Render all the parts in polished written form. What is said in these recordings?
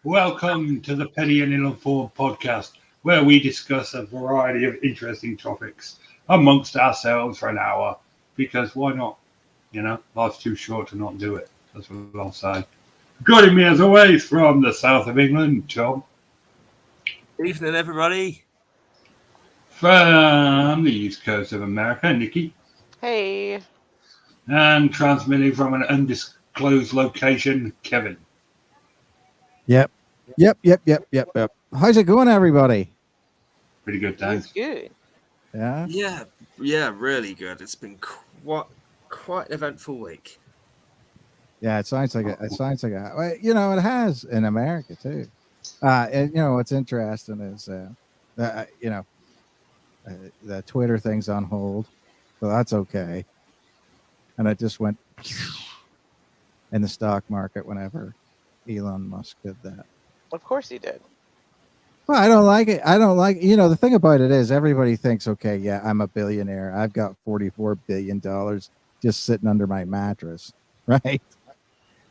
Welcome to the Penny and Ill-Informed podcast, where we discuss a variety of interesting topics amongst ourselves for an hour. Because why not? Life's too short to not do it. That's what I'll say. Joining me as always from the south of England, Tom. Evening, everybody. From the east coast of America, Niki. Hey, And transmitting from an undisclosed location, Kevin. Yep. Yep. How's it going, everybody? Pretty good, it was thanks. good. Yeah. Yeah, really good. It's been quite an eventful week. Yeah, it sounds like well, it has in America too. And what's interesting is, uh, you know, the Twitter thing's on hold, so that's okay. And it just went in the stock market whenever Elon Musk did that. Of course he did. Well, I don't like it. I don't like, the thing about it is everybody thinks, okay, yeah, I'm a billionaire. I've got $44 billion just sitting under my mattress, right?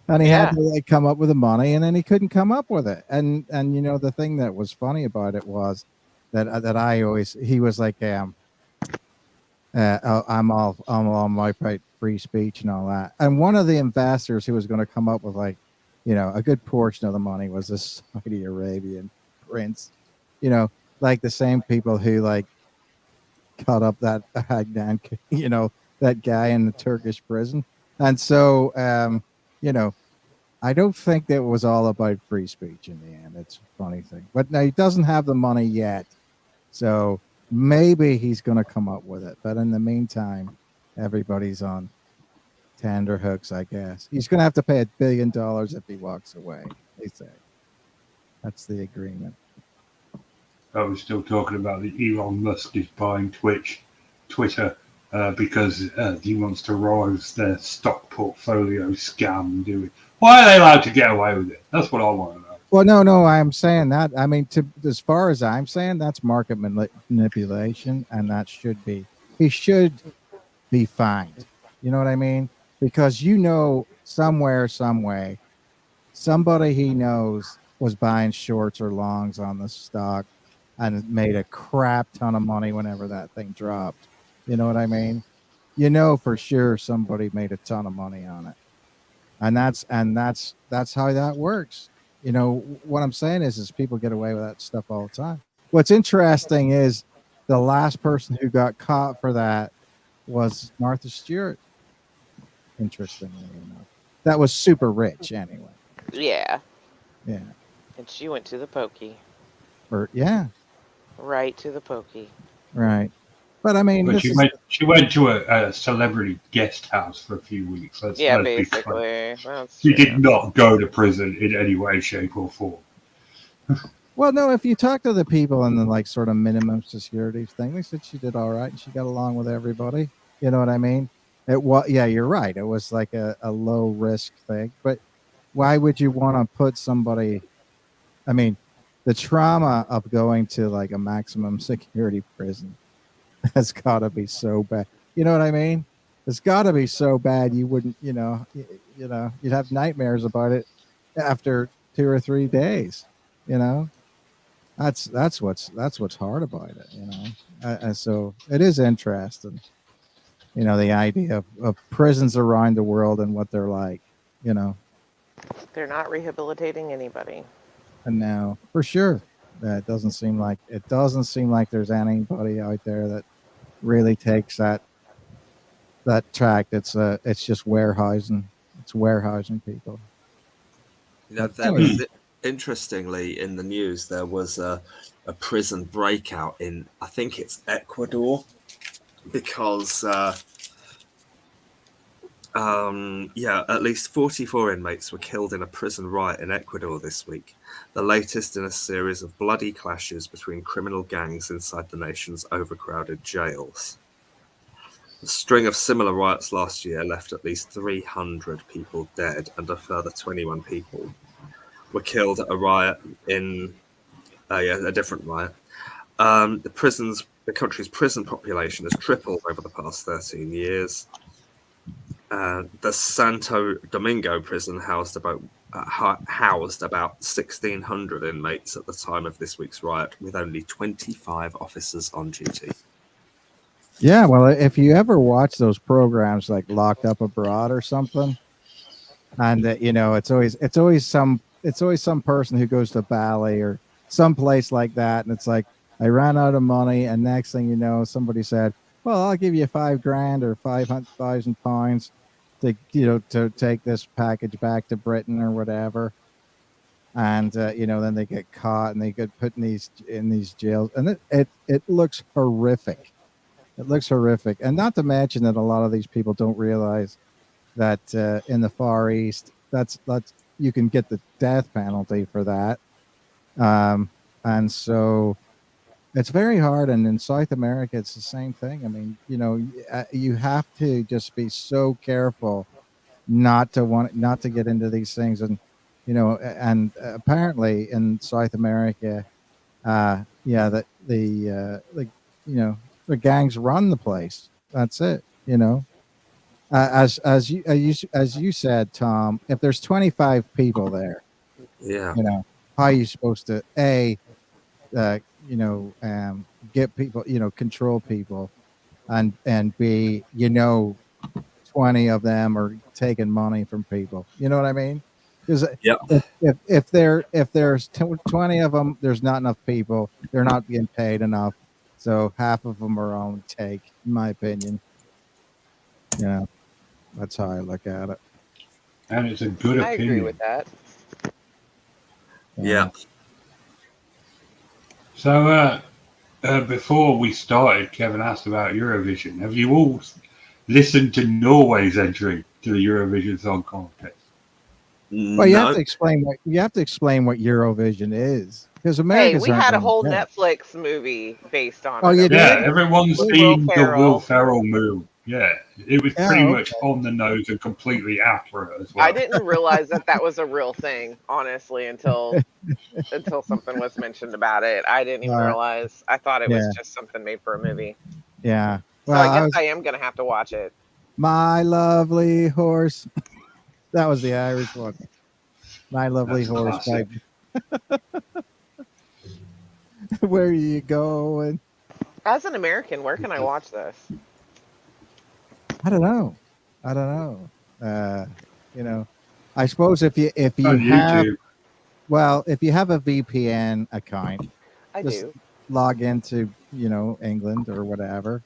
And he had to come up with the money, and then he couldn't come up with it. And the thing that was funny about it was that he was like, I'm all my free speech and all that. And one of the investors who was going to come up with a good portion of the money was this Saudi Arabian prince, like the same people who cut up that that guy in the Turkish prison. And so, I don't think that it was all about free speech in the end. It's a funny thing. But now he doesn't have the money yet. So maybe he's going to come up with it. But in the meantime, everybody's on tender hooks, I guess. He's going to have to pay $1 billion if he walks away, they say. That's the agreement. I was still talking about the Elon Musk is buying Twitter, because he wants to rise their stock portfolio scam doing. Why are they allowed to get away with it? That's what I want to know. Well, no, I'm saying that. I mean, as far as I'm saying, that's market manipulation, and that he should be fined. You know what I mean? Because somewhere, some way, somebody he knows was buying shorts or longs on the stock and made a crap ton of money whenever that thing dropped. You know what I mean? For sure somebody made a ton of money on it. And that's how that works. What I'm saying is people get away with that stuff all the time. What's interesting is the last person who got caught for that was Martha Stewart. Interestingly enough, that was super rich anyway. Yeah. Yeah. And she went to the pokey. Right to the pokey. Right. But I mean, But she went to a celebrity guest house for a few weeks. Let's basically. She did not go to prison in any way, shape, or form. Well, no, if you talk to the people in the sort of minimum security thing, they said she did all right and she got along with everybody. You know what I mean? Yeah, you're right. It was like a low risk thing. But why would you want to put somebody? I mean, the trauma of going to a maximum security prison has got to be so bad. You know what I mean? It's got to be so bad you wouldn't, you'd have nightmares about it after 2 or 3 days. That's what's hard about it. And so it is interesting. The idea of prisons around the world and what they're like. They're not rehabilitating anybody. And now, for sure, it doesn't seem like there's anybody out there that really takes that tract. It's just warehousing. It's warehousing people. Interestingly, in the news, there was a prison breakout in, I think it's Ecuador, because at least 44 inmates were killed in a prison riot in Ecuador this week, the latest in a series of bloody clashes between criminal gangs inside the nation's overcrowded jails. The string of similar riots last year left at least 300 people dead, and a further 21 people were killed at a riot in a different riot. The country's prison population has tripled over the past 13 years. The Santo Domingo prison housed about housed about 1,600 inmates at the time of this week's riot, with only 25 officers on duty. Yeah, well, if you ever watch those programs like Locked Up Abroad or something, and it's always some person who goes to Bali or some place like that, and it's like I ran out of money, and next thing you know, somebody said, "Well, I'll give you $5,000 or £500,000 to take this package back to Britain or whatever." And then they get caught and they get put in these jails, and it looks horrific. It looks horrific, and not to mention that a lot of these people don't realize that in the Far East, that's you can get the death penalty for that, and so it's very hard. And in South America, it's the same thing. I mean, you have to just be so careful not to get into these things, and apparently in South America, that the gangs run the place. That's it. As you said, Tom, if there's 25 people there, Yeah. how are you supposed to get people, control people, and b 20 of them are taking money from people. You know what I mean? Because Yep. if there's 20 of them, there's not enough people. They're not being paid enough, so half of them are on take. In my opinion, that's how I look at it. And it's a good opinion. I agree with that. Yeah. So before we started, Kevin asked about Eurovision. Have you all listened to Norway's entry to the Eurovision Song Contest? Well, you have to explain what Eurovision is, because Americans. Hey, we had a whole Netflix movie based on it. Oh, you did? Yeah, everyone's seen the Will Ferrell movie. Yeah, it was pretty much on the nose and completely accurate as well. I didn't realize that was a real thing, honestly, until something was mentioned about it. I didn't even realize. I thought it was just something made for a movie. Yeah. Well, so I guess I am going to have to watch it. My Lovely Horse. That was the Irish one. My Lovely Horse. Where are you going? As an American, where can I watch this? I don't know. I suppose if you have YouTube. Well, if you have a VPN account, I do. Log into England or whatever,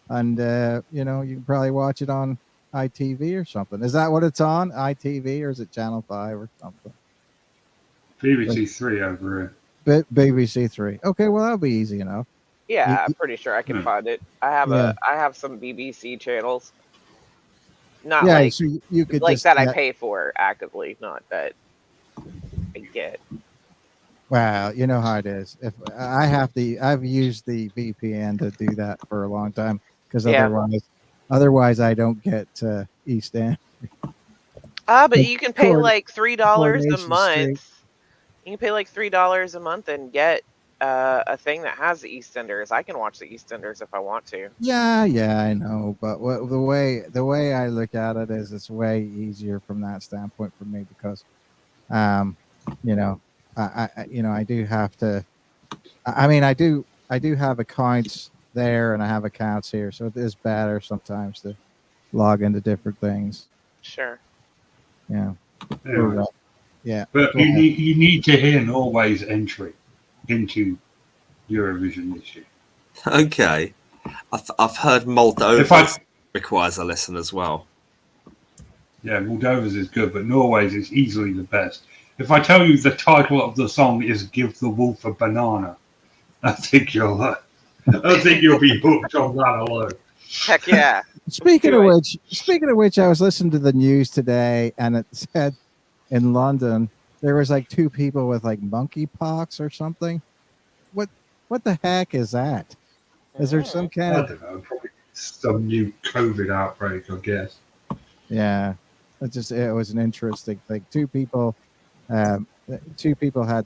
and you can probably watch it on ITV or something. Is that what it's on? ITV, or is it Channel 5 or something? BBC 3 over here. BBC 3. Okay, well that'll be easy enough. Yeah, I'm pretty sure I can find it. I have some BBC channels. Not so you could like that I pay for actively, not that I get. Well, you know how it is. If I've used the VPN to do that for a long time, because otherwise I don't get East End. But you can pay like $3 a month. You can pay like $3 a month and get a thing that has the EastEnders. I can watch the EastEnders if I want to. Yeah, I know. But the way I look at it is, it's way easier from that standpoint for me, because, I do have to. I mean, I do have accounts there, and I have accounts here, so it is better sometimes to log into different things. Sure. Yeah. Yeah. But you need to hear Norway's entry into Eurovision this year. Okay. I've heard Moldova requires a listen as well. Yeah, Moldova's is good, but Norway's is easily the best. If I tell you the title of the song is "Give the Wolf a Banana," I think you'll be hooked on that alone. Heck yeah. Speaking of which, I was listening to the news today, and it said in London there was like 2 people with like monkeypox or something. What the heck is that? Is there some kind of? I don't know, probably some new COVID outbreak, I guess. Yeah, it was an interesting thing. 2 people had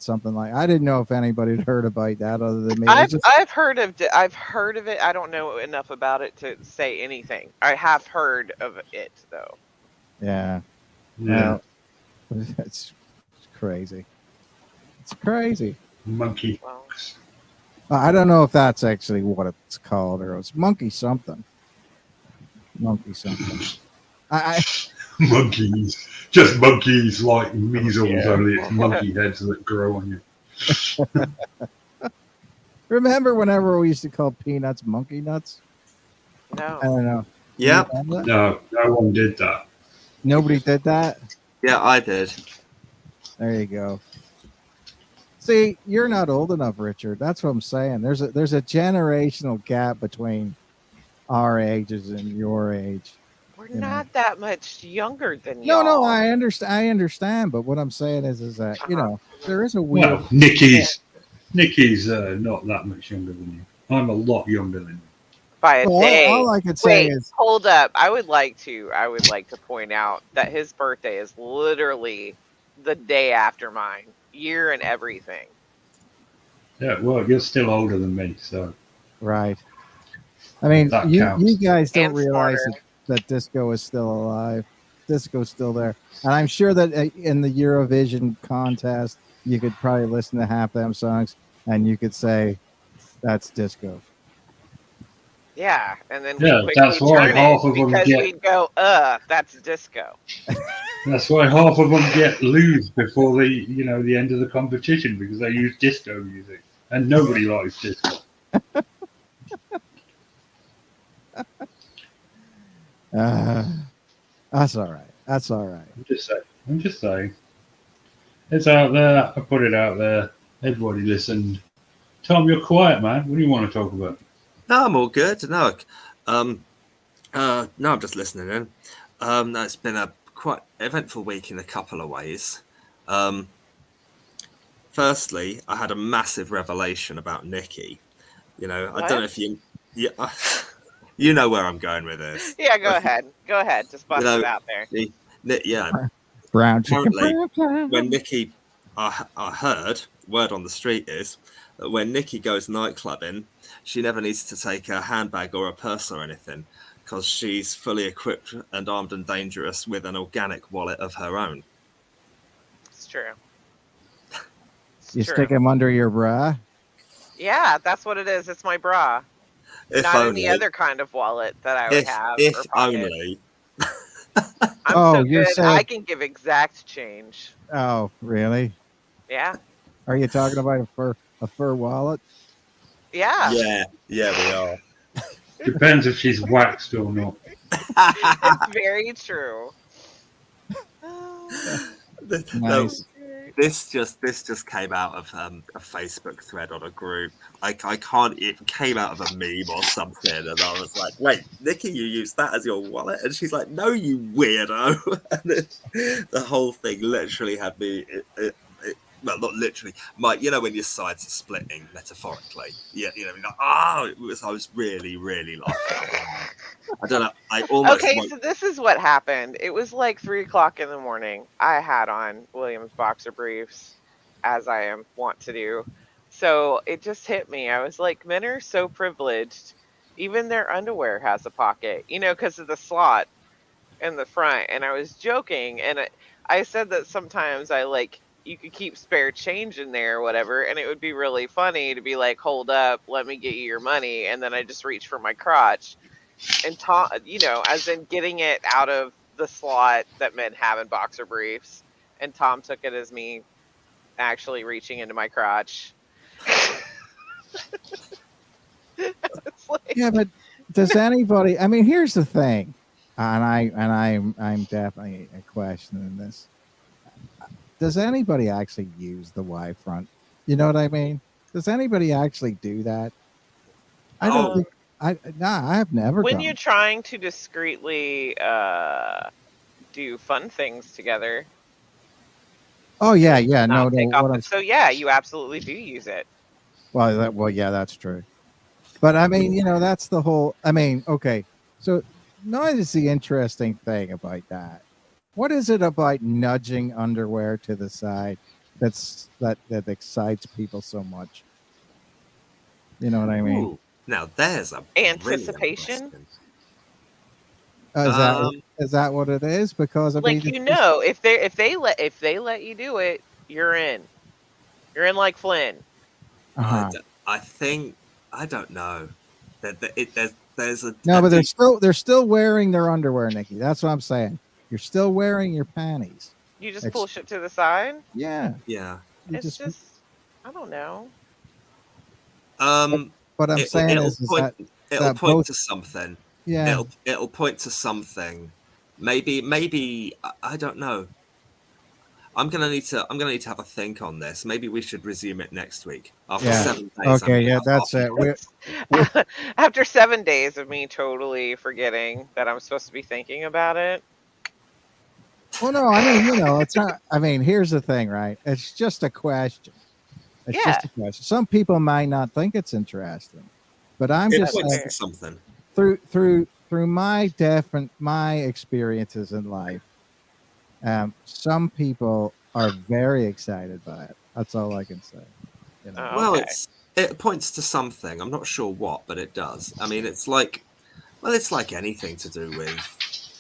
something like. I didn't know if anybody had heard about that other than me. I've heard of it. I don't know enough about it to say anything. I have heard of it though. Yeah. Yeah. Well, crazy. It's crazy. Monkey. Well, I don't know if that's actually what it's called, or it's monkey something. Monkey something. I Monkeys. Just monkeys like measles, Yeah. only it's monkey heads that grow on you. remember whenever we used to call peanuts monkey nuts. I no. don't know. Yeah, You remember that? No, no one did that. Nobody did that. yeah, I did. There you go. See, you're not old enough, Richard. That's what I'm saying. There's a generational gap between our ages and your age. We're You know. not that much younger than No, y'all. I understand. I understand, but what I'm saying is that there is a weird. Well, Nikki's not that much younger than you. I'm a lot younger than you. By a Well, day. all I could say Wait, is hold up. I would like to point out that his birthday is literally the day after mine, year and everything. Yeah, well, you're still older than me, so right. I mean, that you counts. guys don't And realize smarter. that disco is still alive. Disco's still there, and I'm sure that in the Eurovision contest, you could probably listen to half them songs, and you could say that's disco. Yeah, and then Yeah, we'd quickly that's why turn it half of them because get. we'd go, that's disco. That's why half of them get lose before the end of the competition because they use disco music, and nobody likes disco. That's all right. That's all right. I'm just saying. It's out there. I put it out there. Everybody listened. Tom, you're quiet, man. What do you want to talk about? No, I'm all good. No, no, I'm just listening in. No, it's been a quite eventful week in a couple of ways. Firstly, I had a massive revelation about Niki. I don't know if you know where I'm going with this. Yeah, go ahead. Just bust it out there. Yeah, Brown chicken. apparently, when Niki, I heard, word on the street is that when Niki goes nightclubbing, she never needs to take a handbag or a purse or anything because she's fully equipped and armed and dangerous with an organic wallet of her own. It's true. You stick them under your bra. Yeah, that's what it is. It's my bra. If Not only, any other kind of wallet that I would have. if or pocket. only. I'm Oh, so you're good. saying- I can give exact change. Oh, really? Yeah. Are you talking about a fur wallet? Yeah. Yeah, we are. Depends if she's waxed or not. It's very true. Nice. This just came out of a Facebook thread on a group. I can't. It came out of a meme or something, and I was like, "Wait, Niki, you use that as your wallet?" And she's like, "No, you weirdo!" And the whole thing literally had me. Well, not literally. When your sides are splitting metaphorically. Yeah, like, I was really, really laughing. I don't know. I almost. Okay, so this is what happened. It was like 3:00 in the morning. I had on Williams boxer briefs, as I am wont to do. So it just hit me. I was like, men are so privileged. Even their underwear has a pocket, because of the slot in the front. And I was joking, and I said that sometimes you could keep spare change in there or whatever, and it would be really funny to be like, hold up, let me get you your money, and then I just reach for my crotch. And Tom, as in getting it out of the slot that men have in boxer briefs. And Tom took it as me actually reaching into my crotch. It's like, Yeah, but does anybody? I mean, here's the thing, and I'm definitely questioning this. Does anybody actually use the Y front? You know what I mean? Does anybody actually do that? I don't think. I've never. when done you're it. trying to discreetly do fun things together. Oh yeah, no. Not take What off I'm, it. So yeah, you absolutely do use it. well, yeah, that's true. But I mean, that's the whole. I mean, okay. So, what is the interesting thing about that? What is it about nudging underwear to the side that excites people so much? You know what I mean? Ooh, now there's a Anticipation. brilliant Is that what it is? Because I Like mean, if they let you do it, you're in. You're in like Flynn. I think I don't know. There's a no, but they're still wearing their underwear, Nikki. That's what I'm saying. You're still wearing your panties. You just pull shit to the side. Yeah. It's just I don't know. What I'm saying is that it'll point to something. Yeah. It'll point to something. Maybe I don't know. I'm gonna need to have a think on this. Maybe we should resume it next week after 7 days. Okay, yeah, that's it. After 7 days of me totally forgetting that I'm supposed to be thinking about it. Well, no, I mean, it's not. I mean, here's the thing, right? It's just a question. It's just a question. Some people might not think it's interesting, but I'm just saying something through my experiences in life. Some people are very excited by it. That's all I can say. Well, it points to something. I'm not sure what, but it does. I mean, it's like anything to do with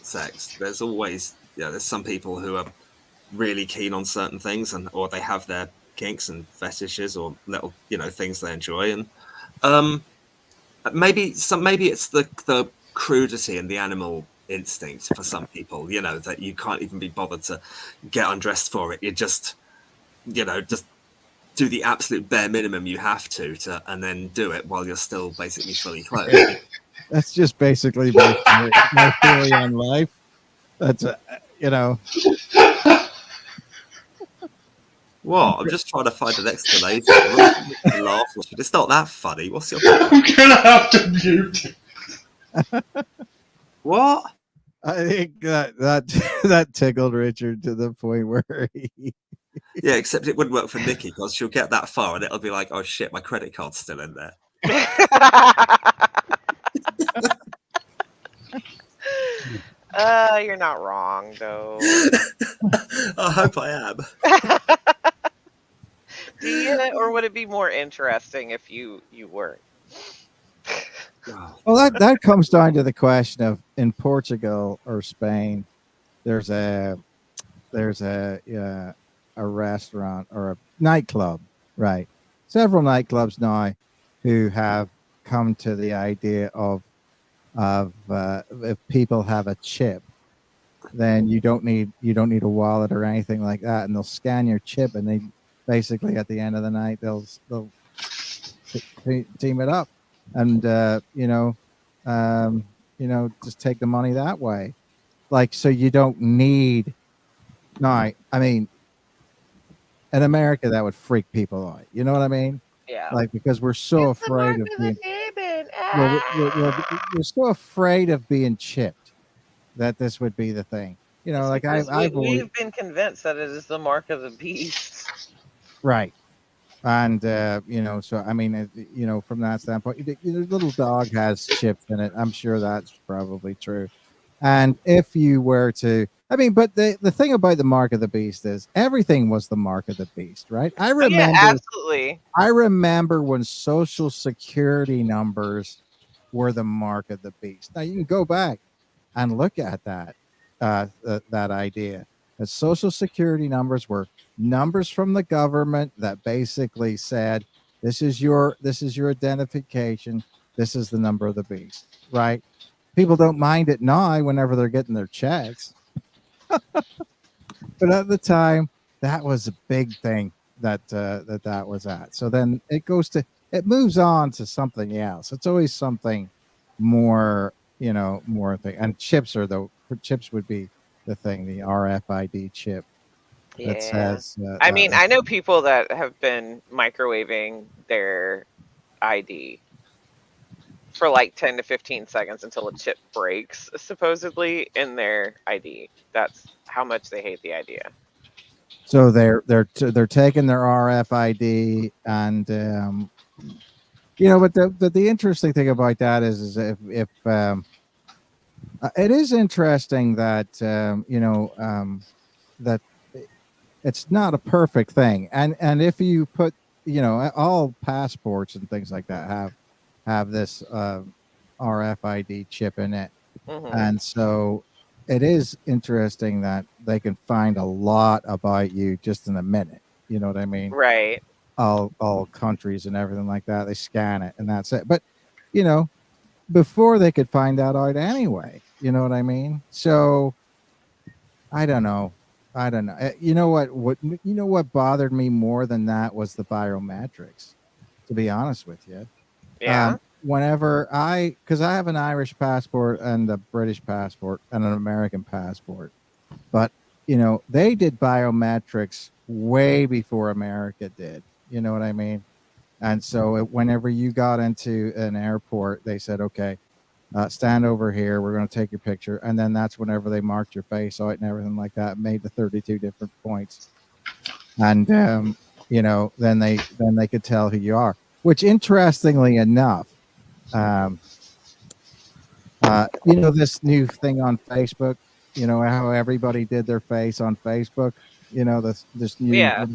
sex. There's always, there's some people who are really keen on certain things, or they have their kinks and fetishes or little, things they enjoy, and maybe it's the crudity and the animal instinct for some people, that you can't even be bothered to get undressed for it. You just do the absolute bare minimum you have to and then do it while you're still basically fully clothed. That's just basically my theory on life. That's What? I'm just trying to find an explanation. It's not that funny. What's your problem? I'm gonna have to mute. What? I think that tickled Richard to the point where he. Yeah, except it wouldn't work for Niki because she'll get that far and it'll be like, oh shit, my credit card's still in there. You're not wrong though. I hope I am. Do you, or would it be more interesting if you weren't? Well, that comes down to the question of in Portugal or Spain, there's a restaurant or a nightclub, right? Several nightclubs now who have come to the idea of if people have a chip, then you don't need a wallet or anything like that, and they'll scan your chip, and they basically at the end of the night they'll team it up, and just take the money that way, like, so you don't need. No, I mean, in America that would freak people out. You know what I mean? Yeah. Like, because we're so afraid of being. We're so afraid of being chipped that this would be the thing. Like we've been convinced that it is the mark of the beast. Right. And so I mean, from that standpoint, the little dog has chips in it. I'm sure that's probably true. And if you were to, I mean, but the thing about the mark of the beast is everything was the mark of the beast, right? I remember, absolutely. I remember when social security numbers were the mark of the beast. Now you can go back and look at that idea. That social security numbers were numbers from the government that basically said, this is your identification. This is the number of the beast, right? People don't mind it now whenever they're getting their checks. But at the time, that was a big thing that was at. So then it moves on to something else. It's always something more, more thing. And chips would be the thing, the RFID chip. Yeah. That says, I mean, I know people that have been microwaving their ID for like 10 to 15 seconds until a chip breaks, supposedly, in their ID. That's how much they hate the idea. So they're taking their RFID, and but the interesting thing about that is if it is interesting that that it's not a perfect thing, and if you put all passports and things like that have this RFID chip in it. Mm-hmm. And so it is interesting that they can find a lot about you just in a minute. You know what I mean? Right. All countries and everything like that. They scan it and that's it. But you know, before they could find that out anyway. You know what I mean? So I don't know. I don't know. You know what? What bothered me more than that was the biometrics. To be honest with you, Yeah. because I have an Irish passport and a British passport and an American passport, but they did biometrics way before America did. You know what I mean? And so whenever you got into an airport, they said, okay, stand over here. We're going to take your picture. And then that's whenever they marked your face out and everything like that, made the 32 different points. And, then they could tell who you are, which interestingly enough, um, this new thing on Facebook, how everybody did their face on Facebook, this new, Yeah.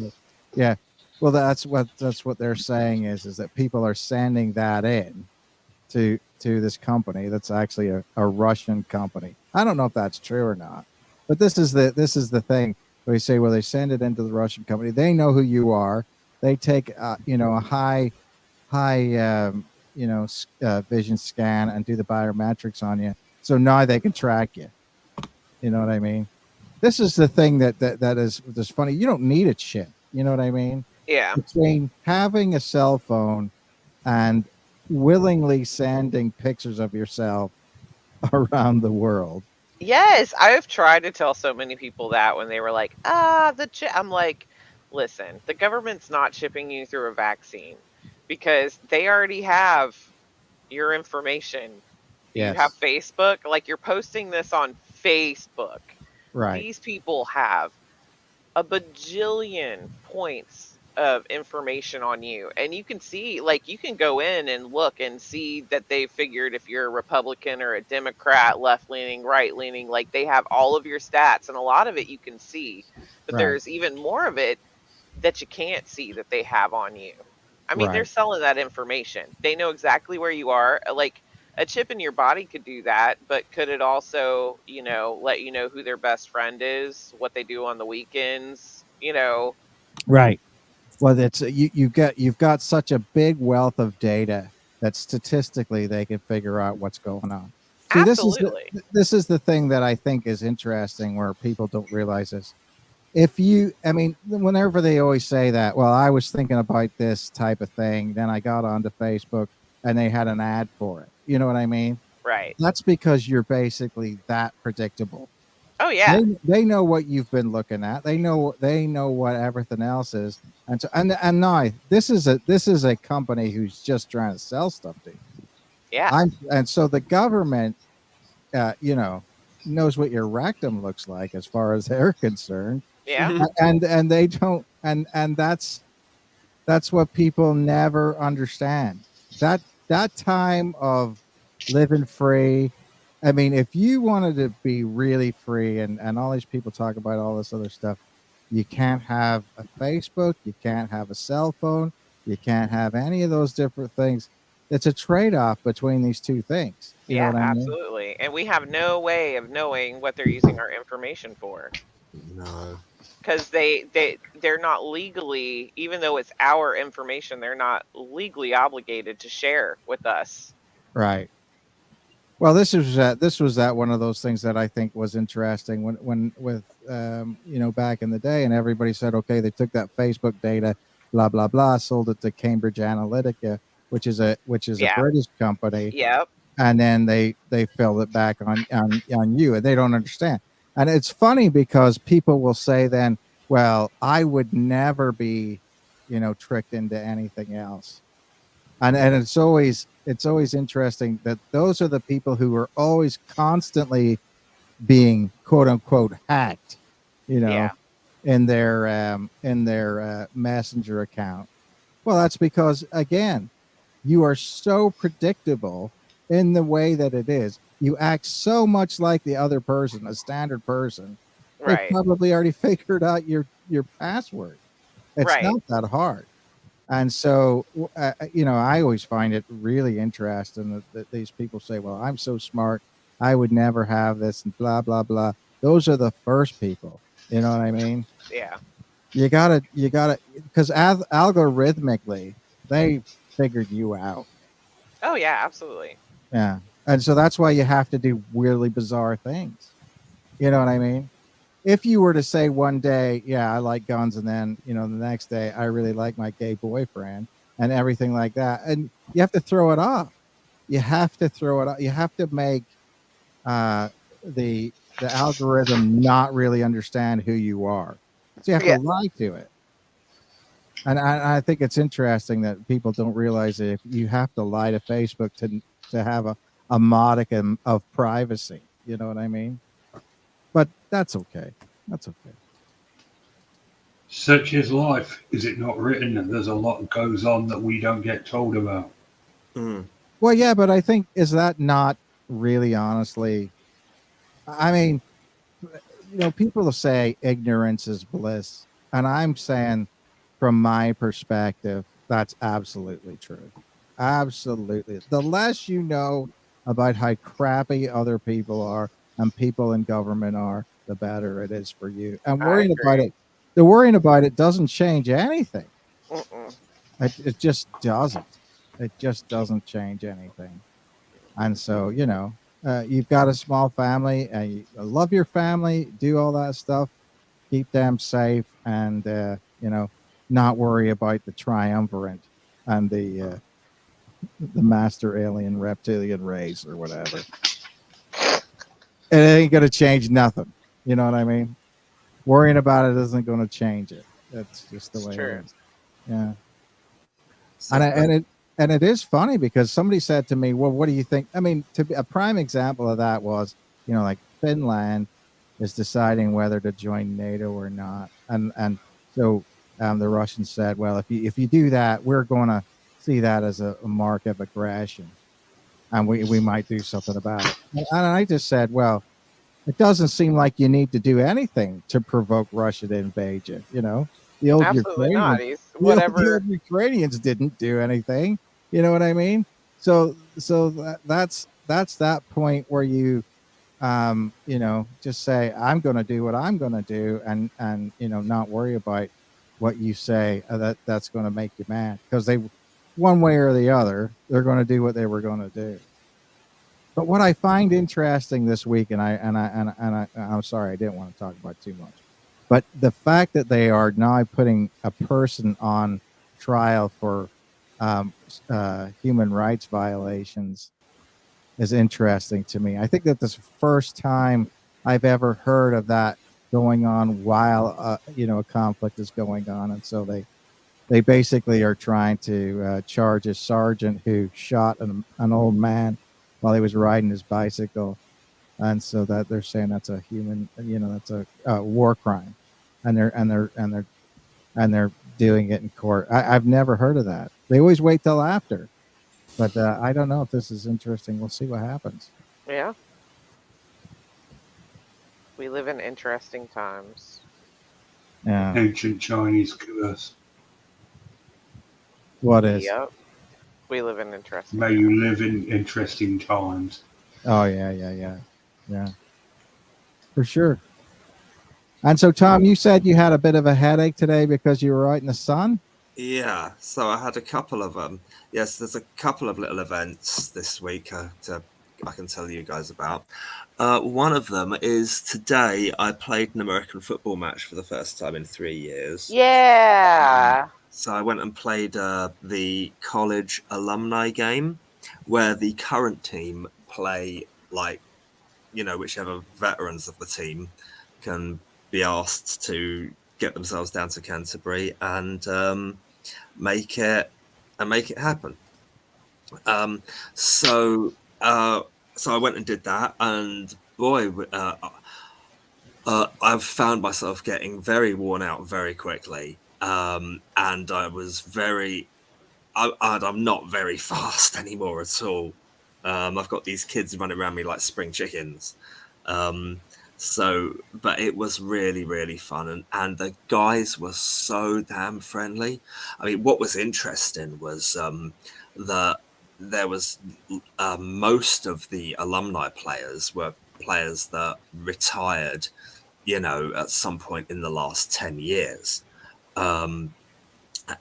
yeah. Well, that's what they're saying is that people are sending that in to this company that's actually a Russian company. I don't know if that's true or not, but this is the thing. They say, well, they send it into the Russian company. They know who you are. They take a high vision scan and do the biometrics on you. So now they can track you. You know what I mean? This is the thing that is just funny. You don't need a chip. You know what I mean? Yeah. Between having a cell phone and willingly sending pictures of yourself around the world. Yes, I've tried to tell so many people that when they were like, the chip. I'm like, listen, the government's not shipping you through a vaccine because they already have your information. Do you have Yes. Facebook? Like, you're posting this on Facebook. Right. These people have a bajillion points of information on you, and you can see, like, you can go in and look and see that they figured if you're a Republican or a Democrat, left leaning, right leaning, like, they have all of your stats, and a lot of it you can see, but Right. there's even more of it that you can't see that they have on you. I mean, they're Right. selling that information. They know exactly where you are. Like, a chip in your body could do that, but could it also, let you know who their best friend is, what they do on the weekends? Right. Well, that's you've got such a big wealth of data that statistically they can figure out what's going on. See, Absolutely. this is the thing that I think is interesting where people don't realize this. I mean, whenever they always say that, well, I was thinking about this type of thing, then I got onto Facebook and they had an ad for it. You know what I mean? Right. That's because you're basically that predictable. Oh, yeah. They know what you've been looking at. They know what everything else is. And so and now this is a company who's just trying to sell stuff to you. Yeah. And so the government knows what your rectum looks like as far as they're concerned. Yeah. And they don't and that's what people never understand. That time of living free. I mean, if you wanted to be really free and all these people talk about all this other stuff, you can't have a Facebook, you can't have a cell phone, you can't have any of those different things. It's a trade-off between these two things. You know Yeah, what I mean? absolutely. And we have no way of knowing what they're using our information for. No. Because they're not legally, even though it's our information, they're not legally obligated to share with us. Right. Well, this was one of those things that I think was interesting when with back in the day, and everybody said, okay, they took that Facebook data, blah blah blah, sold it to Cambridge Analytica, which is a Yeah. British company, Yep. and then they filled it back on you, and they don't understand. And it's funny because people will say then, well, I would never be, tricked into anything else. And it's always interesting that those are the people who are always constantly being quote unquote hacked, you know, Yeah. in their messenger account. Well, that's because again, you are so predictable in the way that it is. You act so much like the other person, a standard person. They've Right. probably already figured out your password. It's Right. not that hard. And so, I always find it really interesting that these people say, well, I'm so smart. I would never have this and blah, blah, blah. Those are the first people. You know what I mean? Yeah. You gotta, because algorithmically they figured you out. Oh yeah, absolutely. Yeah, and so that's why you have to do weirdly bizarre things. You know what I mean? If you were to say one day, yeah, I like guns, and then the next day I really like my gay boyfriend and everything like that, and you have to throw it off. You have to throw it off. You have to make uh, the algorithm not really understand who you are. So you have to Yeah, lie to it. And I think it's interesting that people don't realize that if you have to lie to Facebook to have a modicum of privacy. You know what I mean? But that's okay. That's okay. Such is life, is it not written? And there's a lot goes on that we don't get told about. Mm. Well, yeah, but I think is that not really honestly? I mean, people say ignorance is bliss, and I'm saying, from my perspective, that's absolutely true. Absolutely. The less you know about how crappy other people are and people in government are, the better it is for you. And I agree. the worrying about it doesn't change anything. Mm-mm. It just doesn't. It just doesn't change anything. And so, you've got a small family and you love your family, do all that stuff, keep them safe, and, not worry about the triumvirate and the master alien reptilian race or whatever. It ain't going to change nothing. You know what I mean? Worrying about it isn't going to change it. That's just the It's way it true. is. Yeah. And So, I, and it is funny because somebody said to me, "Well, what do you think?" I mean, to be a prime example of that was, like Finland is deciding whether to join NATO or not, and so the Russians said, "Well, if you do that, we're going to see that as a mark of aggression, and we might do something about it." And I just said, "Well, it doesn't seem like you need to do anything to provoke Russia to invade you. The old Absolutely not. Ukrainians, He's the old whatever. Ukrainians didn't do anything. You know what I mean? So that's that point where you just say, I'm going to do what I'm going to do, and not worry about what you say that's going to make you mad, because they, one way or the other, they're going to do what they were going to do. But what I find interesting this week, I'm sorry, I didn't want to talk about too much, but the fact that they are now putting a person on trial for human rights violations is interesting to me. I think that this first time I've ever heard of that going on while a conflict is going on, and so they basically are trying to charge a sergeant who shot an old man while he was riding his bicycle, and so that they're saying that's a human, that's a war crime, and they're doing it in court. I've never heard of that. They always wait till after, but I don't know if this is interesting. We'll see what happens. Yeah, we live in interesting times. Yeah, Ancient Chinese curse. what is? Yep, we live in interesting May times. you live in interesting times. Oh yeah, yeah, yeah, yeah, for sure. And so, Tom, you said you had a bit of a headache today because you were out in the sun. yeah, so I had a couple of yes, there's a couple of little events this week I can tell you guys about. One of them is today I played an American football match for the first time in 3 years. Yeah. So I went and played the college alumni game, where the current team play, like, whichever veterans of the team can be asked to get themselves down to Canterbury and make it happen. Um, so so I went and did that, and boy, I've found myself getting very worn out very quickly, and I was I'm not very fast anymore at all. I've got these kids running around me like spring chickens. Um, but it was really, really fun. And the guys were so damn friendly. I mean, what was interesting was that there was most of the alumni players were players that retired, at some point in the last 10 years.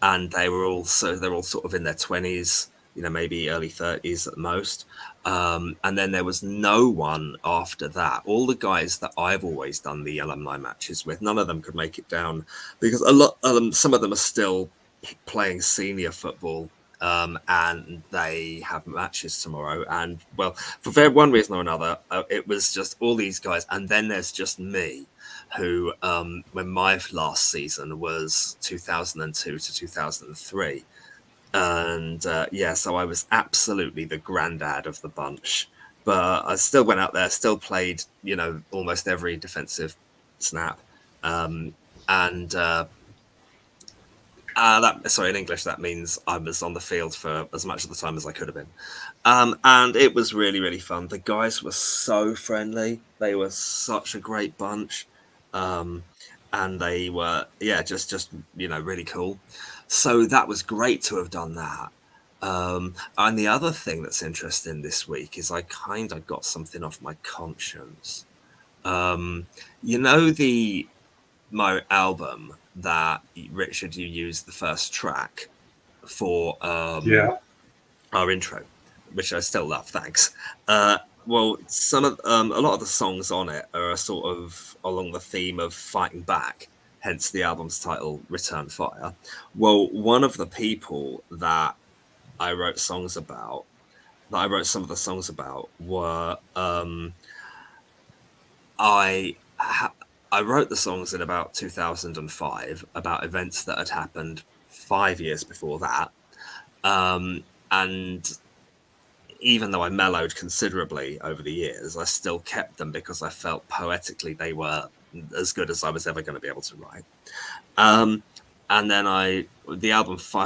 and they're all sort of in their 20s, maybe early 30s at the most. And then there was no one after that. All the guys that I've always done the alumni matches with, none of them could make it down because some of them are still playing senior football. And they have matches tomorrow, and well, for one reason or another, it was just all these guys, and then there's just me, who, when my last season was 2002 to 2003, and so I was absolutely the granddad of the bunch. But I still went out there, still played, almost every defensive snap, and in English, that means I was on the field for as much of the time as I could have been. And it was really, really fun. The guys were so friendly. They were such a great bunch. And they were, just really cool. So that was great to have done that. And the other thing that's interesting this week is I kind of got something off my conscience. My album that Richard, you used the first track for our intro, which I still love. Thanks. Well, a lot of the songs on it are sort of along the theme of fighting back, hence the album's title, Return Fire. Well, one of the people that I wrote some of the songs about were I wrote the songs in about 2005 about events that had happened 5 years before that. And even though I mellowed considerably over the years, I still kept them because I felt poetically they were as good as I was ever going to be able to write. And then I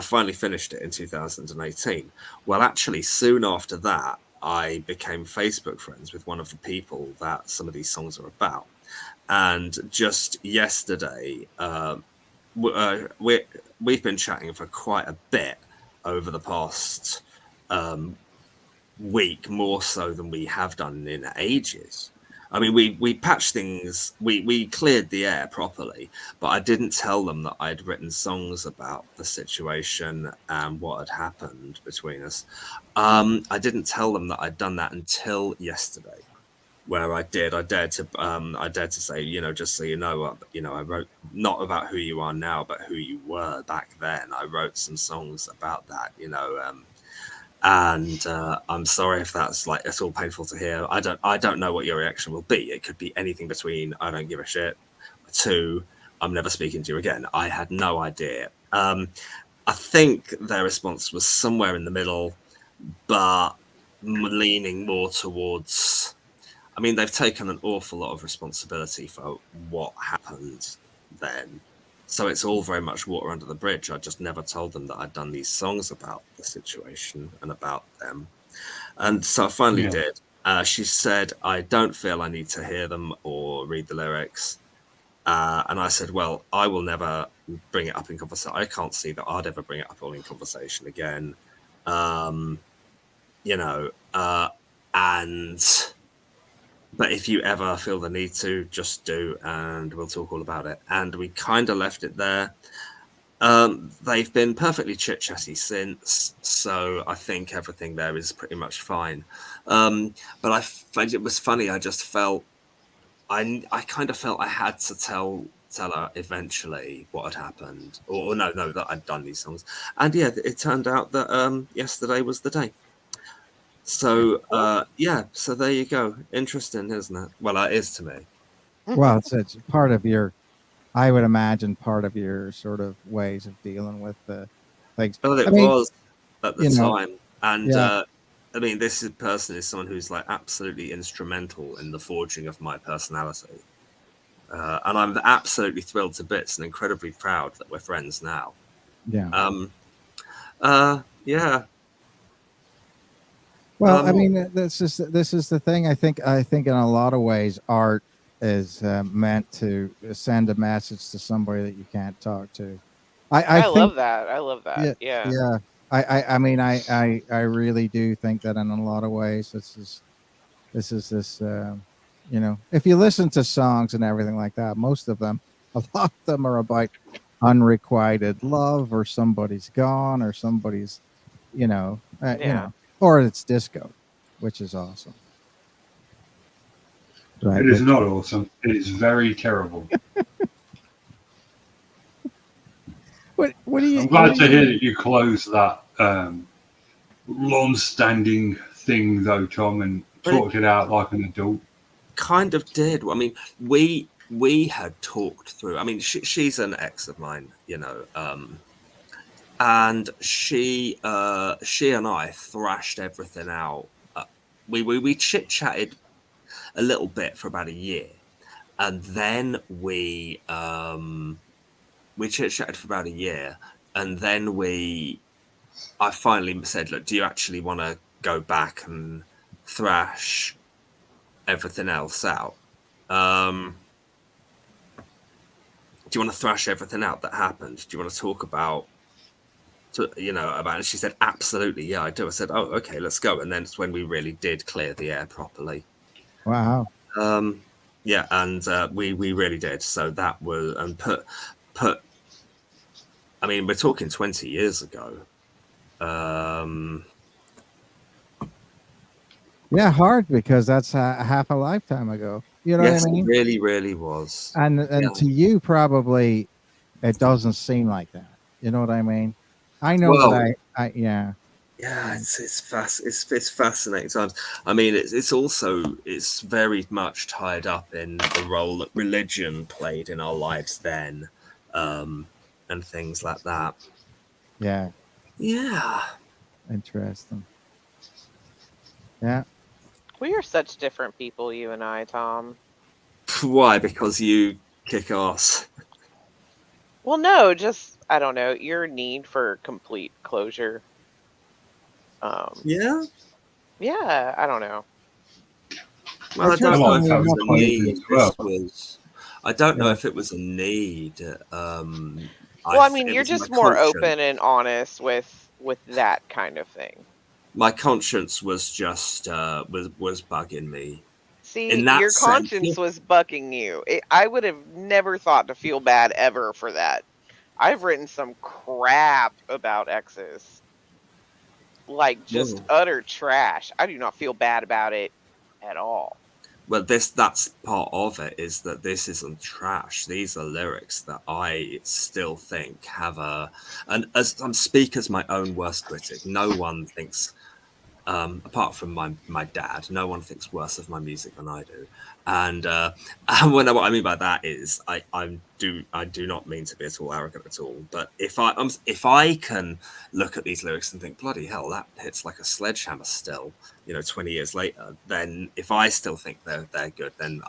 finally finished it in 2018. Well, actually, soon after that, I became Facebook friends with one of the people that some of these songs are about. And just yesterday, we've been chatting for quite a bit over the past week, more so than we have done in ages. I mean, we patched things, we cleared the air properly, but I didn't tell them that I'd written songs about the situation and what had happened between us. I didn't tell them that I'd done that until yesterday, where I dared to say, just so you know, I wrote not about who you are now, but who you were back then. I wrote some songs about that, and I'm sorry if that's it's all painful to hear. I don't know what your reaction will be. It could be anything between I don't give a shit to I'm never speaking to you again. I had no idea. I think their response was somewhere in the middle, but leaning more towards, I mean, they've taken an awful lot of responsibility for what happened then. So it's all very much water under the bridge. I just never told them that I'd done these songs about the situation and about them. And so I finally did. She said, I don't feel I need to hear them or read the lyrics. And I said, well, I will never bring it up in conversation. I can't see that I'd ever bring it up all in conversation again. But if you ever feel the need to, just do, and we'll talk all about it. And we kind of left it there. They've been perfectly chit-chatty since, so I think everything there is pretty much fine. But it was funny. I just felt, I kind of felt I had to tell her eventually what had happened, or no, that I'd done these songs. And yeah, it turned out that yesterday was the day. So so there you go. Interesting, isn't it? Well, it is to me. Well, it's part of your, I would imagine, part of your sort of ways of dealing with the things. Well, it was at the time, and I mean, this person is someone who's absolutely instrumental in the forging of my personality, and I'm absolutely thrilled to bits and incredibly proud that we're friends now. Yeah. Yeah. Well, I mean, this is the thing. I think in a lot of ways, art is meant to send a message to somebody that you can't talk to. I love that. I love that. Yeah. Yeah. I mean, I really do think that in a lot of ways, this is if you listen to songs and everything like that, most of them, a lot of them are about unrequited love, or somebody's gone, or somebody's, Yeah. or it's disco, which is awesome. Right. It is not awesome. It is very terrible. What do you? I'm glad to hear that you closed that long-standing thing, though, Tom, and talked it out like an adult. Kind of did. I mean, we had talked through. I mean, she's an ex of mine, and she and I thrashed everything out. We chit chatted a little bit for about a year, and then we chit chatted for about a year, and then I finally said, "Look, do you actually want to go back and thrash everything else out? Do you want to thrash everything out that happened? Do you want to talk about?" About it. She said, "Absolutely, yeah, I do." I said, "Oh, okay, let's go." And then it's when we really did clear the air properly. Wow. Yeah, and we really did. So that was and put. I mean, we're talking 20 years ago. Yeah, hard, because that's half a lifetime ago. You know Yes, what I mean? it really, really was. And Yeah. to you, probably it doesn't seem like that. You know what I mean? I know Well, that yeah. Yeah, it's fascinating times. I mean, it's very much tied up in the role that religion played in our lives then, and things like that. Yeah. Yeah. Interesting. Yeah. We are such different people, you and I, Tom. Why? Because you kick ass. Well, no, just I don't know, your need for complete closure. Yeah. Yeah, I don't know. Well, I don't know if it was a need. Well. I don't know if it was a need. Well, I mean, you're just more open and honest with that kind of thing. My conscience was just was bugging me. See, your conscience was bucking you. I would have never thought to feel bad ever for that. I've written some crap about exes. Like just utter trash. I do not feel bad about it at all. Well, that's part of it, is that this isn't trash. These are lyrics that I still think have and as I'm speak as my own worst critic, no one thinks, apart from my dad, no one thinks worse of my music than I do. And what I mean by that is I do not mean to be at all arrogant at all. But if I can look at these lyrics and think, bloody hell, that hits like a sledgehammer still, 20 years later, then if I still think they're good, then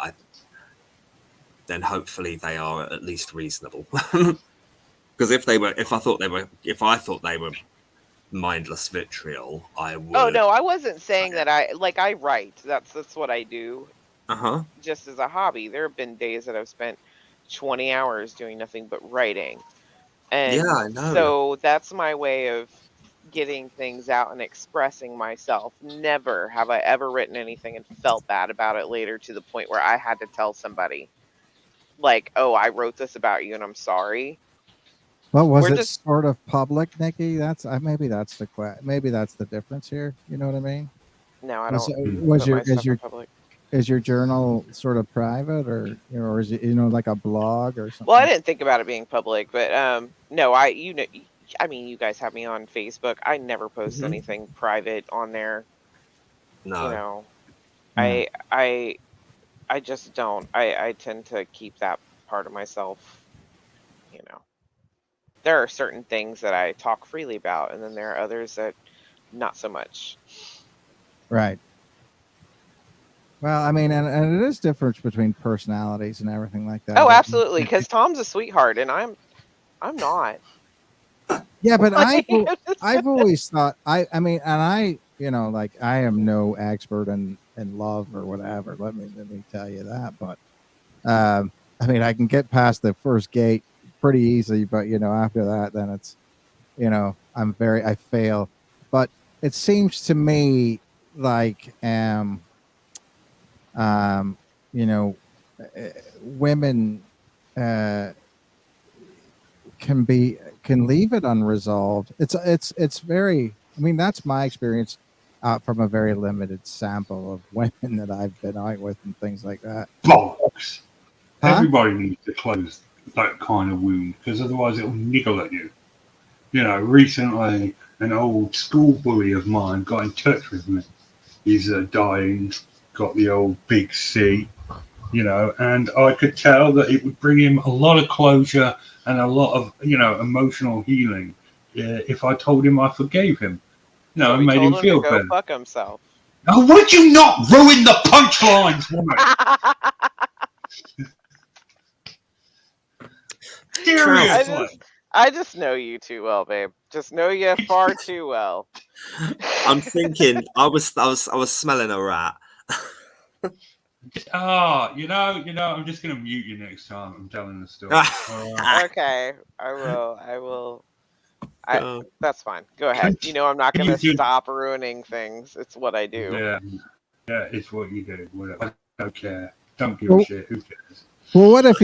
hopefully they are at least reasonable. Because if I thought they were mindless vitriol, I would. Oh no, I wasn't saying that I write. That's what I do. Just as a hobby. There have been days that I've spent 20 hours doing nothing but writing. And yeah, I know. So that's my way of getting things out and expressing myself. Never have I ever written anything and felt bad about it later, to the point where I had to tell somebody, like, "Oh, I wrote this about you and I'm sorry." Well, was it sort of public, Nikki? That's maybe that's the difference here. You know what I mean? No, I don't. Is your journal sort of private, or is it like a blog or something? Well, I didn't think about it being public, but no, I mean, you guys have me on Facebook. I never post anything private on there. No. I just don't. I tend to keep that part of myself. There are certain things that I talk freely about, and then there are others that not so much. Right. Well, I mean, and it is difference between personalities and everything like that. Oh, absolutely, because Tom's a sweetheart and I'm not. Yeah, but I've always thought, I mean, and I am no expert in love or whatever. Let me tell you that. But I mean, I can get past the first gate pretty easily, but after that, then it's I fail. But it seems to me like women can leave it unresolved. It's very. I mean, that's my experience from a very limited sample of women that I've been out with and things like that. Bollocks. Huh? Everybody needs to close that kind of wound because otherwise it'll niggle at you. You know, recently an old school bully of mine got in touch with me. He's dying, got the old big C, you know, and I could tell that it would bring him a lot of closure and a lot of, you know, emotional healing if I told him I forgave him. You know, So and we made told him him feel to go better. fuck himself. Oh, would you not ruin the punchlines, woman? Seriously. I just know you too well, babe. Just know you far too well. I'm thinking I was smelling a rat. You know, I'm just gonna mute you next time I'm telling the story. Okay, I will. Oh. That's fine. Go ahead. You know I'm not Can gonna you do- stop ruining things. It's what I do. Yeah, it's what you do. Whatever. I don't care. Don't give a shit. Who cares? Well, if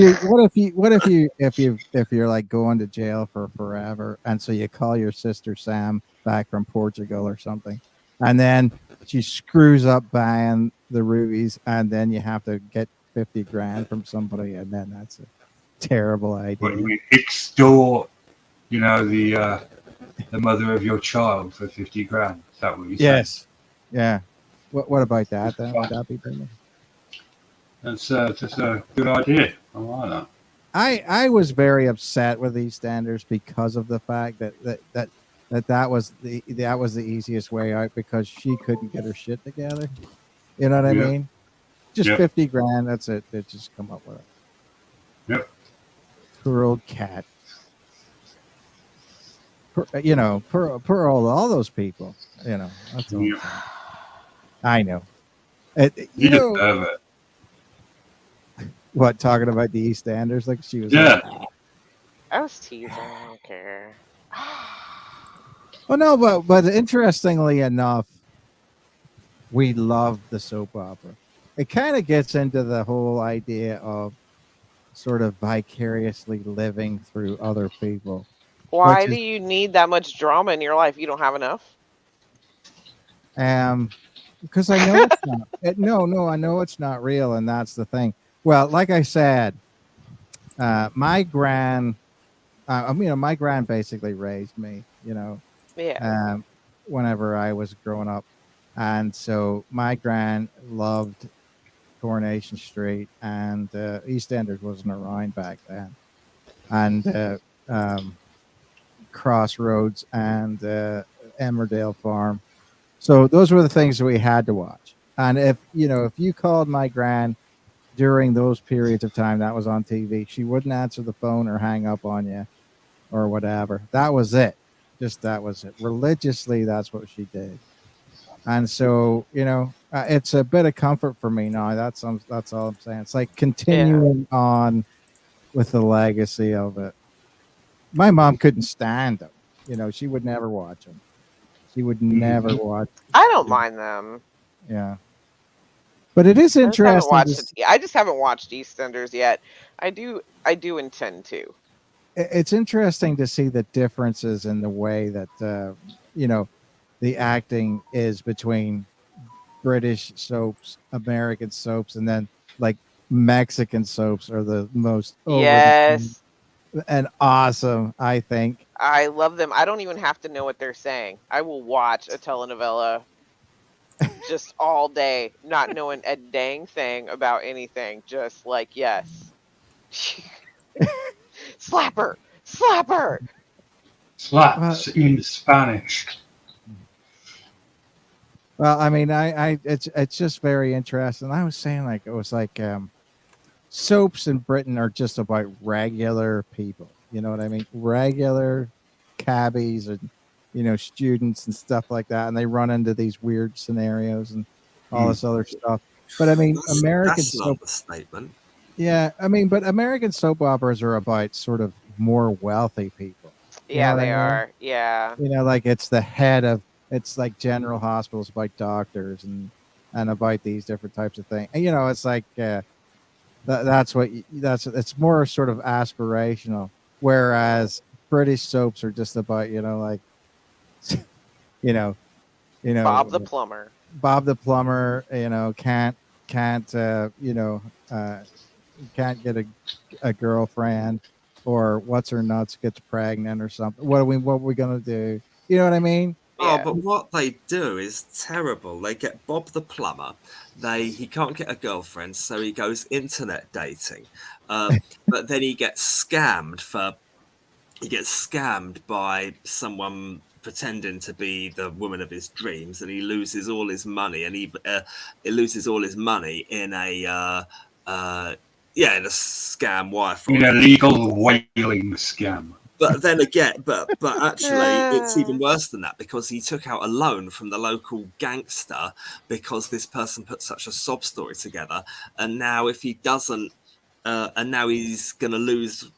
you're like going to jail for forever, and so you call your sister Sam back from Portugal or something, and then she screws up buying the rubies, and then you have to get 50 grand from somebody, and then that's a terrible idea. What you mean? Extort, you know, the mother of your child for 50 grand. Is that what you say? Yes. Yeah. What about that then? Would that be better? That's just a good idea. I like that. I was very upset with EastEnders because of the fact that was the easiest way out because she couldn't get her shit together. You know what I mean? Just 50 grand. That's it. They just come up with it. Yep. Poor old cat. Poor all those people. You know. That's all. I know. You deserve it. What, talking about the EastEnders? Like she was. Yeah. I was teasing. I don't care. Oh no, but interestingly enough, we love the soap opera. It kind of gets into the whole idea of sort of vicariously living through other people. Why do you need that much drama in your life? You don't have enough? Because I know it's not. I know it's not real, and that's the thing. Well, like I said, my gran basically raised me. You know, whenever I was growing up, and so my gran loved Coronation Street, and EastEnders wasn't around back then, and Crossroads and Emmerdale Farm. So those were the things that we had to watch. And if you called my gran during those periods of time that was on TV, she wouldn't answer the phone or hang up on you or whatever. That was it. Just that was it. Religiously, that's what she did. And so, it's a bit of comfort for me now. That's all I'm saying. It's like continuing on with the legacy of it. My mom couldn't stand them. She would never watch them. She would never watch. I don't mind them. Yeah. But it is interesting. I just haven't watched EastEnders yet. I do intend to. It's interesting to see the differences in the way that the acting is between British soaps, American soaps, and then like Mexican soaps are the most and awesome, I think. I love them. I don't even have to know what they're saying. I will watch a telenovela just all day, not knowing a dang thing about anything. Just like, yes. Slapper. Slaps in Spanish. Well, I mean, it's just very interesting. I was saying soaps in Britain are just about regular people. You know what I mean? Regular cabbies and students and stuff like that, and they run into these weird scenarios and all this other stuff. But I mean, that's not the statement. Yeah, I mean, but American soap operas are about sort of more wealthy people. Yeah, they are. Yeah. Like it's like General Hospitals about doctors and about these different types of things. And, it's like it's more sort of aspirational. Whereas British soaps are just about, like, you know, Bob the plumber. Bob the plumber, can't, uh, can't get a girlfriend, or what's her nuts gets pregnant or something. What are we gonna do? You know what I mean? Oh, Yeah. but what they do is terrible. They get Bob the plumber. He can't get a girlfriend, so he goes internet dating. But then he gets scammed by someone pretending to be the woman of his dreams, and he loses all his money. And he loses all his money in in a scam wire fraud. In a legal whaling scam. But then again, but actually, it's even worse than that, because he took out a loan from the local gangster because this person put such a sob story together, and now if he doesn't, and now he's going to lose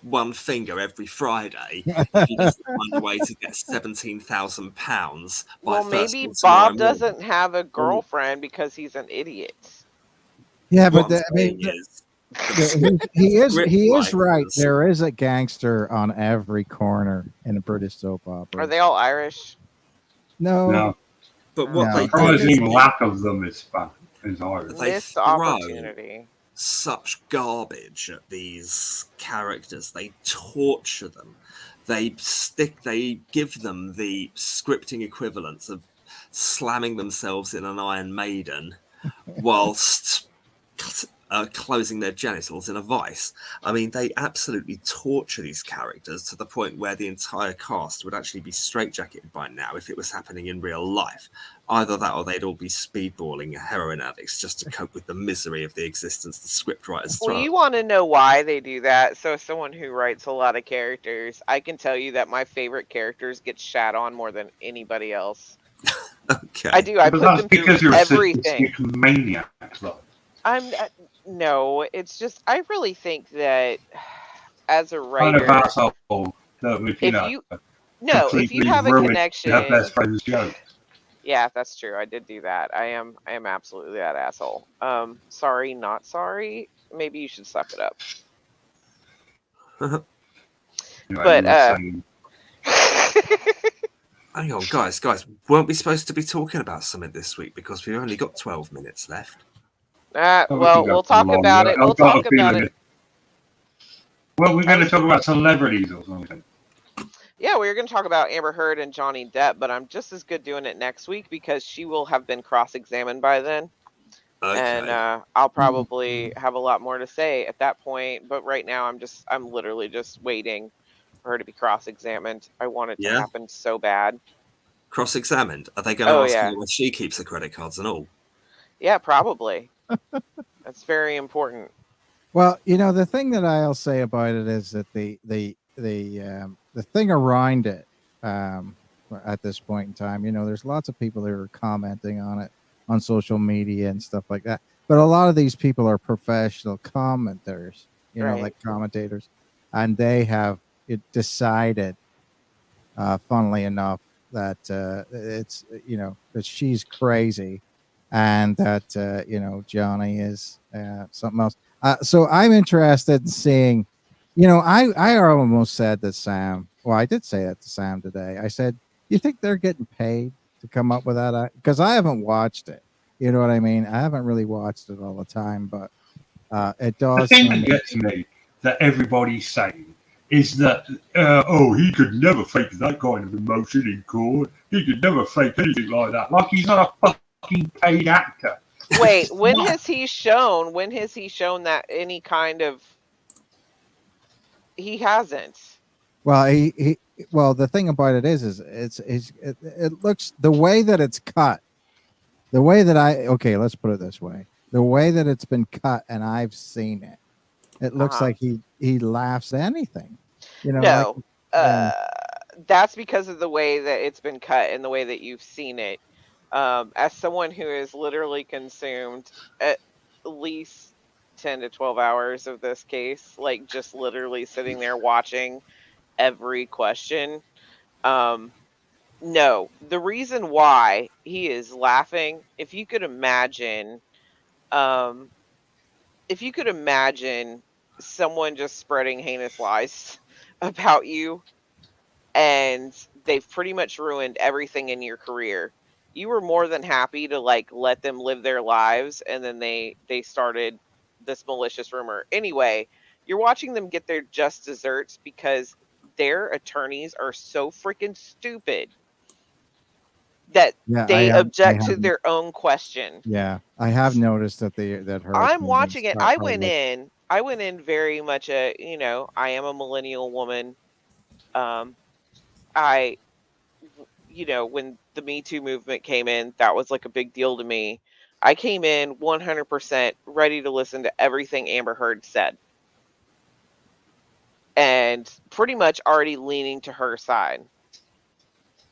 one finger every Friday if he doesn't find a way to get £17,000 by Well, first maybe thing tomorrow Bob morning. doesn't have a girlfriend because he's an idiot. Yeah, What but I'm saying is, he is right. scriptwriters- There is a gangster on every corner in a British soap opera. Are they all Irish? No, No. But what No. they do Surprising is lack of them is fun. Is Irish. They Missed throw opportunity. such garbage at these characters. They torture them. They give them the scripting equivalents of slamming themselves in an Iron Maiden whilst closing their genitals in a vice. I mean, they absolutely torture these characters to the point where the entire cast would actually be straitjacketed by now if it was happening in real life. Either that, or they'd all be speedballing heroin addicts just to cope with the misery of the existence the scriptwriters throw. Well, you want to know why they do that? So, as someone who writes a lot of characters, I can tell you that my favorite characters get shat on more than anybody else. Okay. I do. I But put that's them through because you're everything. a sadistic maniac, though. No, it's just I really think that as a Kind of writer, asshole that would, if you have a ruin connection, her best friend's joke. yeah, that's true. I did do that. I am absolutely that asshole. Sorry, not sorry. Maybe you should suck it up. But Hang on, guys, weren't we supposed to be talking about something this week, because we've only got 12 minutes left? well, we'll talk about it. We'll talk about it. Well, we're going to talk about celebrities or something. Yeah, we were going to talk about Amber Heard and Johnny Depp, but I'm just as good doing it next week because she will have been cross-examined by then. Okay. And I'll probably have a lot more to say at that point. But right now, I'm literally just waiting for her to be cross-examined. I want it to happen so bad. Cross-examined? Are they going to ask her where she keeps her credit cards and all? Yeah, probably. That's very important. Well, the thing that I'll say about it is that the thing around it, at this point in time, there's lots of people that are commenting on it on social media and stuff like that. But a lot of these people are professional commenters, like commentators, and they have decided, funnily enough, that it's that she's crazy, and that Johnny is something else. So I'm interested in seeing. I almost said to Sam. Well, I did say that to Sam today. I said, "You think they're getting paid to come up with that?" Because I haven't watched it. You know what I mean? I haven't really watched it all the time, but it does. The thing that gets me that everybody's saying is that, he could never fake that kind of emotion in court. He could never fake anything like that. Like he's not a fucking paid actor. Wait, when has he shown that any kind of? He hasn't. Well, the thing about it is it looks, the way that it's cut, the way that let's put it this way, the way that it's been cut, and I've seen it, it looks like he laughs at anything, No, that's because of the way that it's been cut and the way that you've seen it. As someone who has literally consumed at least 10 to 12 hours of this case, like just literally sitting there watching every question. No, the reason why he is laughing, if you could imagine someone just spreading heinous lies about you, and they've pretty much ruined everything in your career. You were more than happy to like let them live their lives, and then they started this malicious rumor. Anyway, you're watching them get their just desserts because their attorneys are so freaking stupid that Yeah, they I object to haven't. their own question. Yeah, I have noticed that her I'm attorneys watching it. are like, I went in very much a, I am a millennial woman. Um, I, when the Me Too movement came in, that was like a big deal to me. I came in 100% ready to listen to everything Amber Heard said and pretty much already leaning to her side.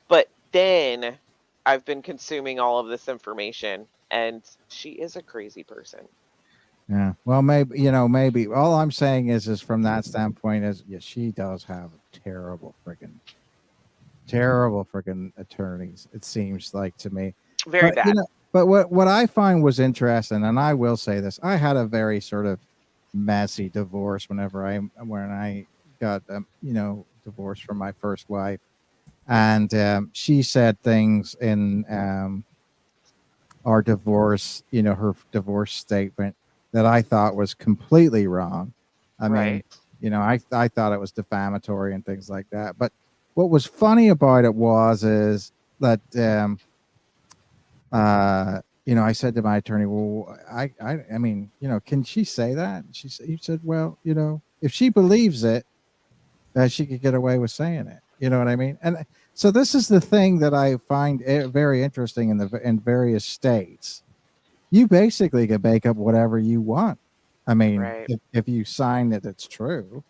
But then I've been consuming all of this information, and she is a crazy person. yeah. Well, maybe maybe all I'm saying is from that standpoint is yeah, she does have terrible freaking attorneys. It seems like to me, Very but bad. but what I find was interesting, and I will say this: I had a very sort of messy divorce when I got divorced from my first wife, and she said things in our divorce, her divorce statement that I thought was completely wrong. I mean, Right. I thought it was defamatory and things like that. But what was funny about it is that I said to my attorney, well, I mean, can she say that? He said, well, if she believes it, she could get away with saying it. You know what I mean? And so this is the thing that I find very interesting in various states. You basically can make up whatever you want. I mean, Right. if you sign that it's true.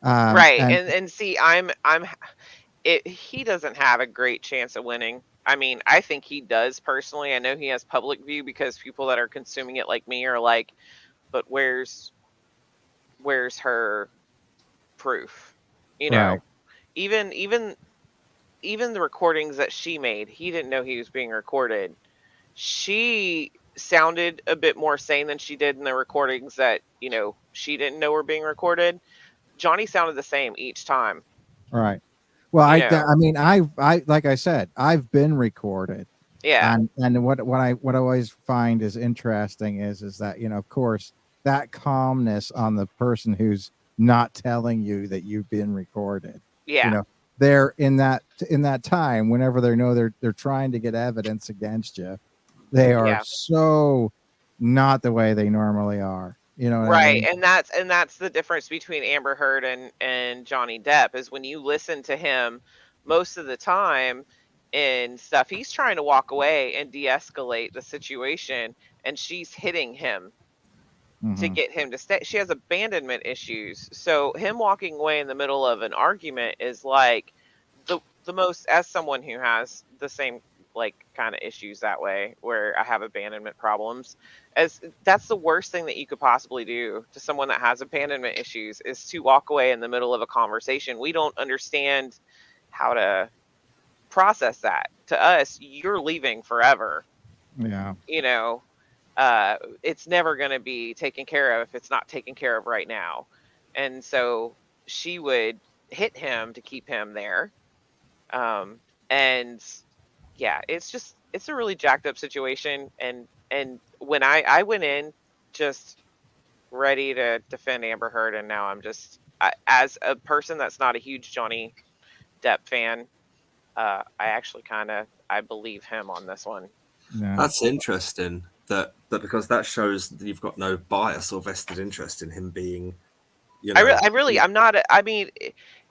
Right. And And see, he doesn't have a great chance of winning. I mean, I think he does personally. I know he has public view because people that are consuming it like me are like, but where's her proof? You right, know, even even even the recordings that she made, he didn't know he was being recorded. She sounded a bit more sane than she did in the recordings that, she didn't know were being recorded. Johnny sounded the same each time, right. Well, you know. I mean, I like I said, I've been recorded, Yeah. and what I always find is interesting is that of course that calmness on the person who's not telling you that you've been recorded, you Yeah. know, they're in that time whenever they know they're trying to get evidence against you, they are Yeah. so not the way they normally are. You know what I Right. mean? And that's the difference between Amber Heard and Johnny Depp is when you listen to him most of the time and stuff, he's trying to walk away and de-escalate the situation, and she's hitting him to Hmm. get him to stay. She has abandonment issues. So him walking away in the middle of an argument is like the most, as someone who has the same like kind of issues that way where I have abandonment problems, as that's the worst thing that you could possibly do to someone that has abandonment issues is to walk away in the middle of a conversation. We don't understand how to process that. To us, you're leaving forever, Yeah. you know it's never going to be taken care of if it's not taken care of right now. And so she would hit him to keep him there. Um, and yeah, it's a really jacked up situation. And when I went in just ready to defend Amber Heard, and now I'm just as a person that's not a huge Johnny Depp fan, I actually I believe him on this one. Yeah. That's interesting. That because that shows that you've got no bias or vested interest in him being, you know. I'm not. I mean,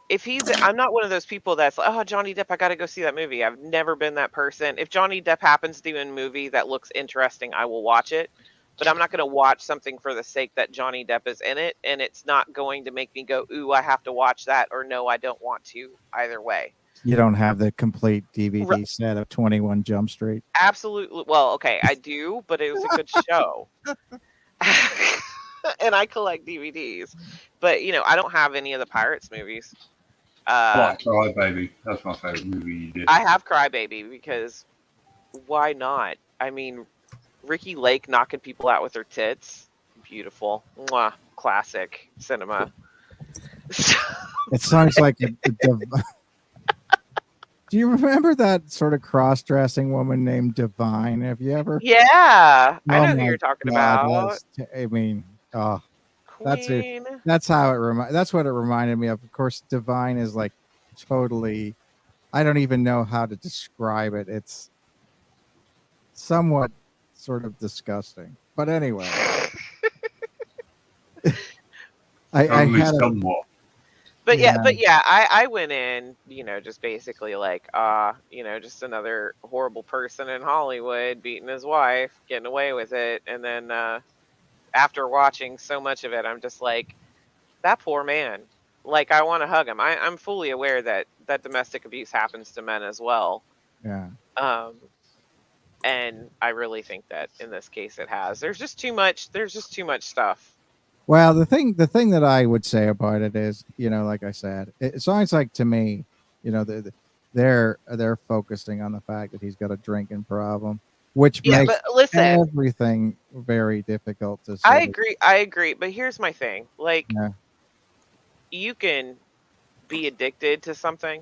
if I'm not one of those people that's like, oh, Johnny Depp, I got to go see that movie. I've never been that person. If Johnny Depp happens to do a movie that looks interesting, I will watch it. But I'm not going to watch something for the sake that Johnny Depp is in it, and it's not going to make me go, ooh, I have to watch that, or no, I don't want to. Either way, You don't have the complete DVD set of 21 Jump Street. absolutely. Well, okay, I do, but it was a good show. And I collect DVDs. But I don't have any of the Pirates movies. Uh, Like Cry Baby. That's my favorite movie you did. I have Crybaby because why not? I mean, Ricky Lake knocking people out with her tits, beautiful, mwah, classic cinema. It sounds like Do you remember that sort of cross-dressing woman named Divine? Have you ever? Yeah, I Oh know who my you're talking God, about. I mean, oh, that's it. Queen. That's how That's what it reminded me of. Of course, Divine is like totally. I don't even know how to describe it. It's somewhat sort of disgusting. But anyway, I Only had a somewhat. But yeah, yeah, I went in, just basically like, just another horrible person in Hollywood beating his wife, getting away with it, and then after watching so much of it, I'm just like, that poor man. Like, I want to hug him. I'm fully aware that domestic abuse happens to men as well. yeah. Um, and I really think that in this case it has. There's just too much. There's just too much stuff. Well, the thing that I would say about it is, like I said, it sounds like to me, they're focusing on the fact that he's got a drinking problem, which Yeah, makes but listen, everything very difficult to I sort of. agree. I agree. But here's my thing. Like, Yeah, you can be addicted to something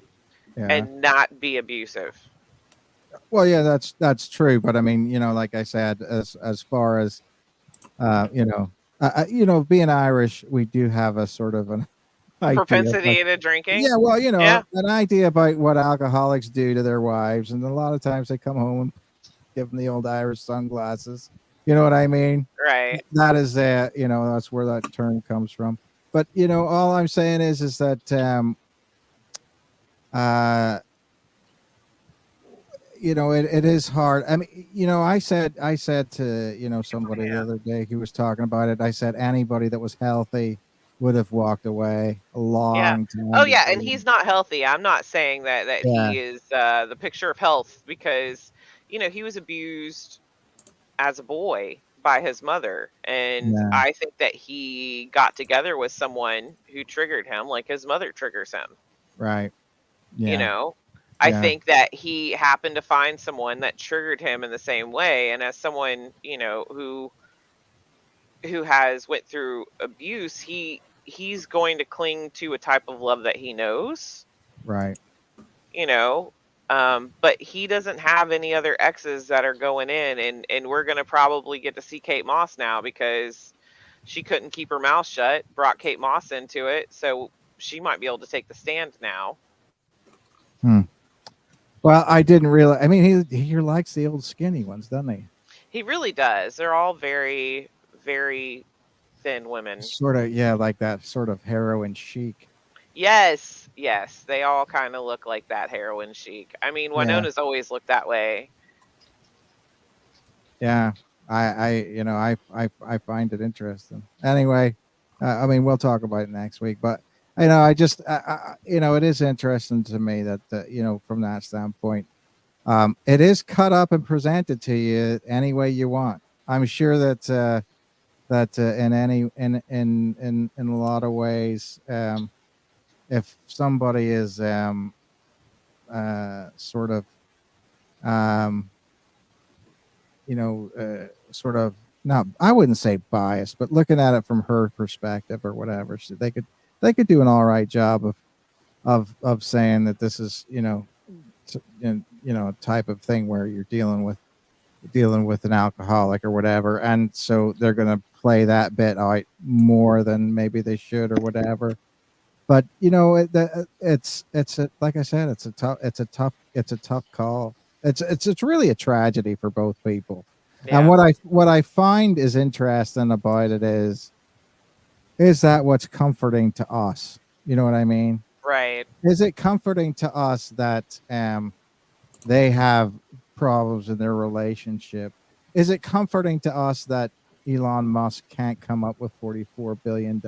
yeah. and not be abusive. Well, yeah, that's true. But I mean, like I said, as far as being Irish, we do have a sort of an A idea. propensity into drinking. Yeah, well, Yeah, an idea about what alcoholics do to their wives, and a lot of times they come home and give them the old Irish sunglasses. You know what I mean? right. That is, that's where that term comes from. But all I'm saying is that, uh, it is hard. I mean, I said to somebody the Yeah. other day who was talking about it. I said anybody that was healthy would have walked away a Yeah. long time Oh yeah, before. and he's not healthy. I'm not saying that Yeah, he is the picture of health because he was abused as a boy by his mother, and yeah, I think that he got together with someone who triggered him like his mother triggers him. right. You Yeah, know, I yeah, think that he happened to find someone that triggered him in the same way, and as someone who has went through abuse, he's going to cling to a type of love that he knows, right. you know. But he doesn't have any other exes that are going in, and we're gonna probably get to see Kate Moss now because she couldn't keep her mouth shut, brought Kate Moss into it, so she might be able to take the stand now. Hmm. Well, I didn't realize. I mean, he likes the old skinny ones, doesn't he? He really does. They're all very, very thin women. Sort of, yeah, like that sort of heroin chic. Yes, yes, they all kind of look like that heroin chic. I mean, Yeah, Winona's always looked that way. yeah. I find it interesting. Anyway, I mean, we'll talk about it next week. But I just, it is interesting to me that from that standpoint, it is cut up and presented to you any way you want. I'm sure that in a lot of ways, if somebody is sort of um, sort of not, I wouldn't say biased, but looking at it from her perspective or whatever, so they could do an all right job of saying that this is a type of thing where you're dealing with an alcoholic or whatever, and so they're going to play that bit out more than maybe they should or whatever. But like I said, it's a tough call. It's really a tragedy for both people. And Yeah, what I find is interesting about it is that what's comforting to us. You know what I mean? right. Is it comforting to us that they have problems in their relationship? Is it comforting to us that Elon Musk can't come up with $44 billion?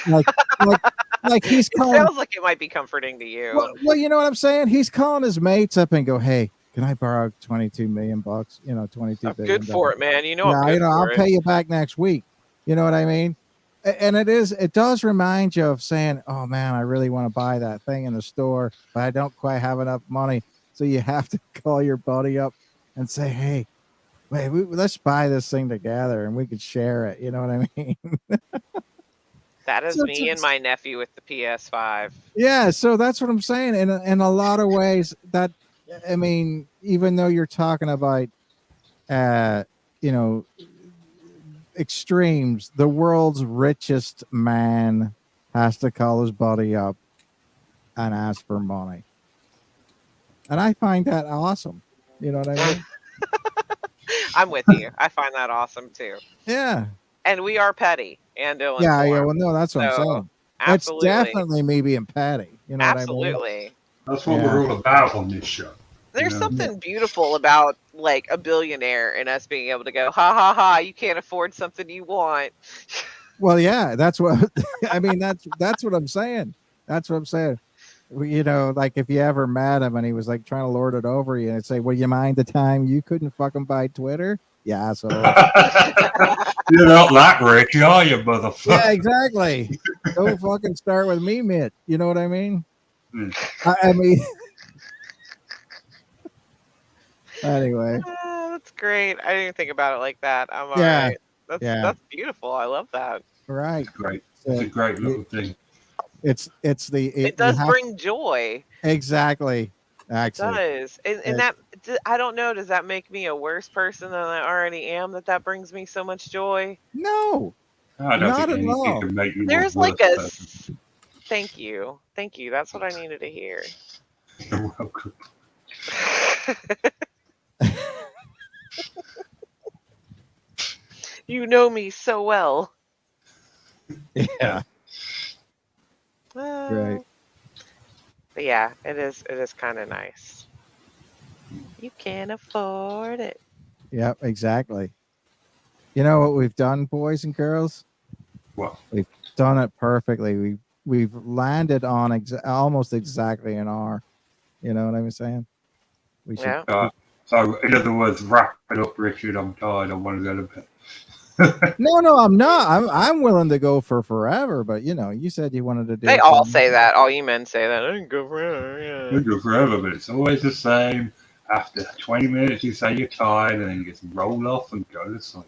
Like like like he's It calling. sounds like it might be comforting to you. Well, you know what I'm saying? He's calling his mates up and go, "Hey, can I borrow 22 million bucks? $22 I'm good billion. for it, man. You know I'm Yeah, good I'll for it. pay you back next week." You know what I mean? And it does remind you of saying, "Oh man, I really want to buy that thing in the store, but I don't quite have enough money." So you have to call your buddy up and say, "Hey, wait, let's buy this thing together and we could share it." You know what I mean? That is So me and my nephew with the PS5. Yeah, so that's what I'm saying. In a lot of ways, that I mean, even though you're talking about, uh, you know, extremes, the world's richest man has to call his buddy up and ask for money, and I find that awesome. You know what I mean? I'm with you. I find that awesome too. Yeah, And we are petty and ill yeah, yeah. informed. Well, no, that's what I'm So saying. It's absolutely. definitely me being petty. You know what I mean? Absolutely. That's what Yeah. we're all about on this show. There's Yeah. something beautiful about like a billionaire and us being able to go, ha ha ha, you can't afford something you want. Well, yeah, that's what I mean. That's what I'm saying. That's what I'm saying. You know, like if you ever met him and he was like trying to lord it over you and say, "Well, you mind the time you couldn't fucking buy Twitter?" Yeah, so You're not that rich, are you, motherfucker? yeah, exactly. Don't fucking start with me, Mitt. You know what I mean? Hmm. I mean, anyway, That's great. I didn't even think about it like that. I'm all yeah, right. yeah, That's beautiful. I love that. right. It's great. So It's a great little thing. it's It you does have bring joy. exactly, It actually. does. And that I don't know, does that make me a worse person than I already am that brings me so much joy? No, I don't not think at anything all. can make you There's a like worse a person. thank you. Thank you. That's what I needed to hear. You're welcome. You know me so well. Yeah, right. But yeah, it is kind of nice. You can afford it. Yep, exactly. You know what we've done, boys and girls? Well, We've done it perfectly. We've landed on almost exactly an hour. You know what I'm saying? We should. Yeah. so in other words, wrap it up, Richard. I'm tired. I want to go to bed. No, I'm not. I'm willing to go for forever, but you know, you said you wanted to do They it. all say that. All you men say that. I can go forever. We go forever, but it's always the same. After 20 minutes, you say you're tired, and then you just roll off and go to sleep.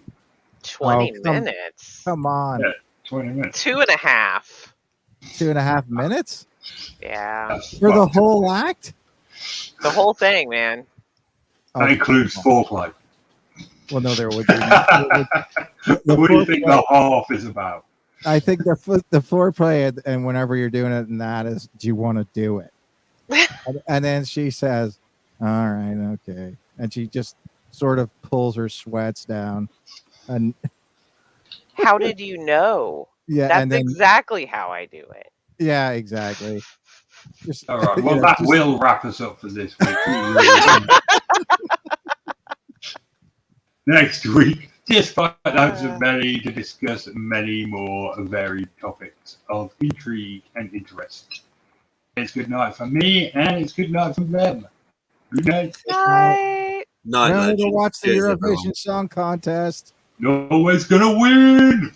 20 Oh, minutes. Come on. Yeah. 20 minutes. 2.5. 2.5 minutes Yeah. That's for the well, whole act? The whole thing, man. That includes foreplay. Well, no, there would be. What do you think the half is about? I think the foreplay and whenever you're doing it, and that is, do you want to do it? And then she says, "All right, okay," and she just sort of pulls her sweats down, and How did you know? yeah, That's and then exactly how I do it. yeah, exactly. Just All right. you Well, know, that just- will wrap us up for this week. Next week, despite loads of many to discuss many more varied topics of intrigue and interest. It's good night for me, and it's good night from them. Good night. Night. Night remember to legend. watch the Cheers, Eurovision everyone. Song Contest. No one's gonna win.